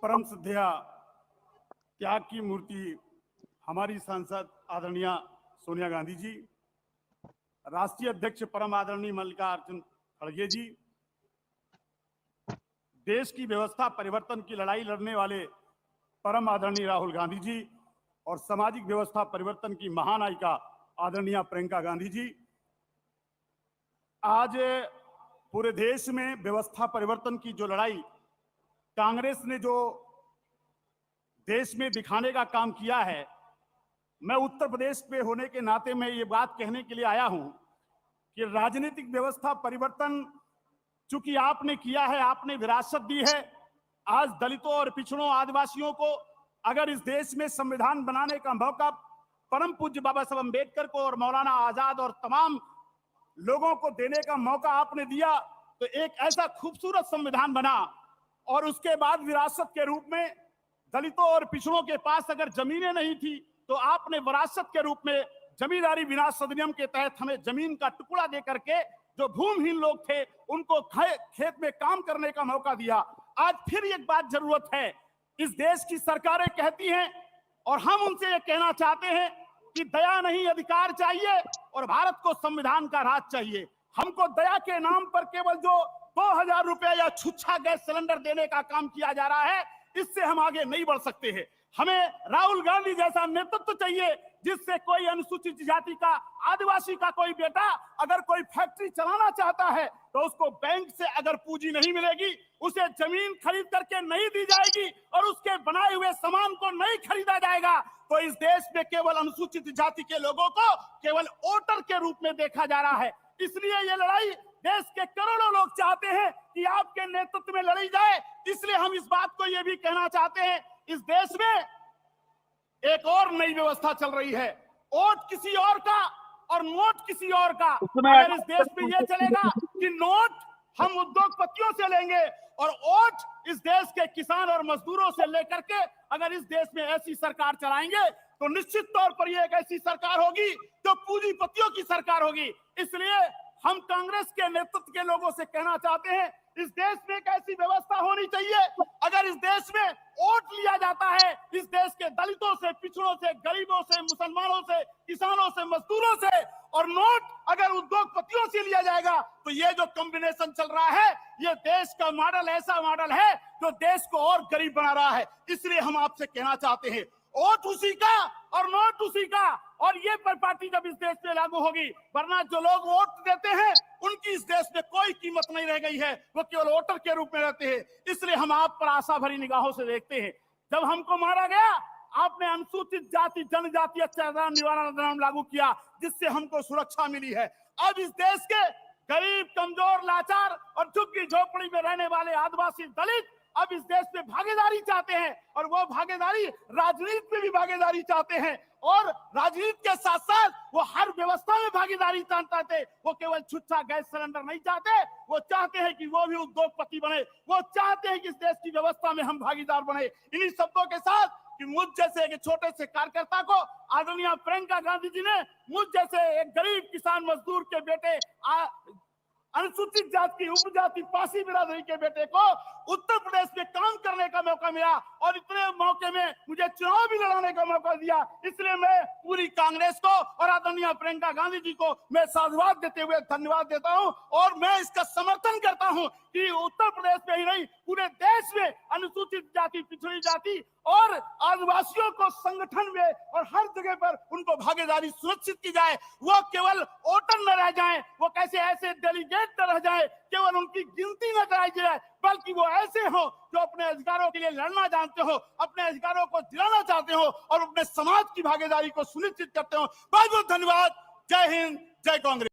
परम श्रद्धेया त्याग की मूर्ति हमारी सांसद आदरणीय सोनिया गांधी जी, राष्ट्रीय अध्यक्ष परम आदरणीय मल्लिकार्जुन खड़गे जी, देश की व्यवस्था परिवर्तन की लड़ाई लड़ने वाले परम आदरणीय राहुल गांधी जी और सामाजिक व्यवस्था परिवर्तन की महानायिका आदरणीय प्रियंका गांधी जी। आज पूरे देश में व्यवस्था परिवर्तन की जो लड़ाई कांग्रेस ने जो देश में दिखाने का काम किया है, मैं उत्तर प्रदेश पे होने के नाते में ये बात कहने के लिए आया हूं कि राजनीतिक व्यवस्था परिवर्तन चूंकि आपने किया है, आपने विरासत दी है। आज दलितों और पिछड़ों आदिवासियों को अगर इस देश में संविधान बनाने का मौका परम पूज्य बाबा साहब अम्बेडकर को और मौलाना आजाद और तमाम लोगों को देने का मौका आपने दिया, तो एक ऐसा खूबसूरत संविधान बना और उसके बाद विरासत के रूप में दलितों और पिछड़ों के पास अगर जमीनें नहीं थी तो आपने विरासत के रूप में जमींदारी विनाश अधिनियम के तहत हमें जमीन का टुकड़ा दे करके जो भूमिहीन लोग थे उनको खेत में काम करने का मौका दिया। आज फिर एक बात जरूरत है, इस देश की सरकारें कहती हैं और हम उनसे ये कहना चाहते हैं कि दया नहीं अधिकार चाहिए और भारत को संविधान का राज चाहिए। हमको दया के नाम पर केवल जो 2000 रुपए या छुच्छा गैस सिलेंडर देने का काम किया जा रहा है, इससे हम आगे नहीं बढ़ सकते हैं। हमें राहुल गांधी जैसा नेतृत्व चाहिए जिससे कोई अनुसूचित जाति का, आदिवासी का कोई बेटा अगर कोई फैक्ट्री चलाना चाहता है तो उसको बैंक से अगर पूंजी नहीं मिलेगी, उसे जमीन खरीद करके नहीं दी जाएगी और उसके बनाए हुए सामान को नहीं खरीदा जाएगा, तो इस देश में केवल अनुसूचित जाति के लोगों को केवल वोटर के रूप में देखा जा रहा है। इसलिए ये लड़ाई देश के करोड़ों लोग चाहते हैं कि आपके नेतृत्व में लड़ी जाए। इसलिए हम इस बात को ये भी कहना चाहते हैं, इस देश में एक और नई व्यवस्था चल रही है, वोट किसी और का और नोट किसी और का। अगर इस देश में ये चलेगा कि नोट हम उद्योगपतियों से लेंगे और वोट इस देश के किसान और मजदूरों से लेकर के अगर इस देश में ऐसी सरकार चलाएंगे तो निश्चित तौर पर ये एक ऐसी सरकार होगी जो पूंजीपतियों की सरकार होगी। इसलिए हम कांग्रेस के नेतृत्व के लोगों से कहना चाहते हैं, इस देश में एक ऐसी व्यवस्था होनी चाहिए, अगर इस देश में वोट लिया जाता है इस देश के दलितों से, पिछड़ों से, गरीबों से, मुसलमानों से, किसानों से, मजदूरों से, और नोट अगर उद्योगपतियों से लिया जाएगा तो ये जो कॉम्बिनेशन चल रहा है ये देश का मॉडल ऐसा मॉडल है जो देश को और गरीब बना रहा है। इसलिए हम आपसे कहना चाहते हैं, वोट उसी का और नोट उसी का, और ये पार्टी जब इस देश में लागू होगी, वरना जो लोग वोट देते हैं उनकी इस देश में कोई कीमत नहीं रह गई है, वो केवल वोटर के रूप में रहते हैं। इसलिए हम आप पर आशा भरी निगाहों से देखते हैं। जब हमको मारा गया आपने अनुसूचित जाति जनजाति अत्याचार निवारण अधिनियम लागू किया जिससे हमको सुरक्षा मिली है। अब इस देश के गरीब, कमजोर, लाचार और झुग्गी झोपड़ी में रहने वाले आदिवासी दलित अब इस देश में भागीदारी चाहते हैं और वो भागीदारी राजनीति में भी भागीदारी चाहते हैं और राजनीति के साथ साथ वो हर व्यवस्था में भागीदारी चाहते। वो केवल छुच्छा गैस सिलेंडर नहीं चाहते, वो चाहते हैं कि वो भी उद्योगपति बने, वो चाहते हैं कि इस देश की व्यवस्था में हम भागीदार बने। इन्हीं शब्दों के साथ कि मुझ जैसे एक छोटे से कार्यकर्ता को आदरणीय प्रियंका गांधी जी ने, मुझ जैसे एक गरीब किसान मजदूर के बेटे, अनुसूचित जाति की उपजाति पासी बिरादरी के बेटे को उत्तर प्रदेश में काम करने का मौका मिला और इतने मौके में मुझे चुनाव भी लड़ाने का मौका दिया। इसलिए मैं पूरी कांग्रेस को और आदरणीय प्रियंका गांधी जी को मैं साधुवाद देते हुए धन्यवाद देता हूं और मैं इसका समर्थन करता हूं कि उत्तर प्रदेश में ही नहीं पूरे देश में अनुसूचित जाति, पिछड़ी जाति और आदिवासियों को संगठन में और हर जगह पर उनको भागीदारी सुनिश्चित की जाए। वो केवल वोटर न रह जाएं, वो कैसे ऐसे डेलीगेट न रह जाएं, केवल उनकी गिनती न कराई जाए, बल्कि वो ऐसे हो जो अपने अधिकारों के लिए लड़ना जानते हो, अपने अधिकारों को दिलाना चाहते हो और अपने समाज की भागीदारी को सुनिश्चित करते हो। बहुत बहुत धन्यवाद। जय हिंद, जय कांग्रेस।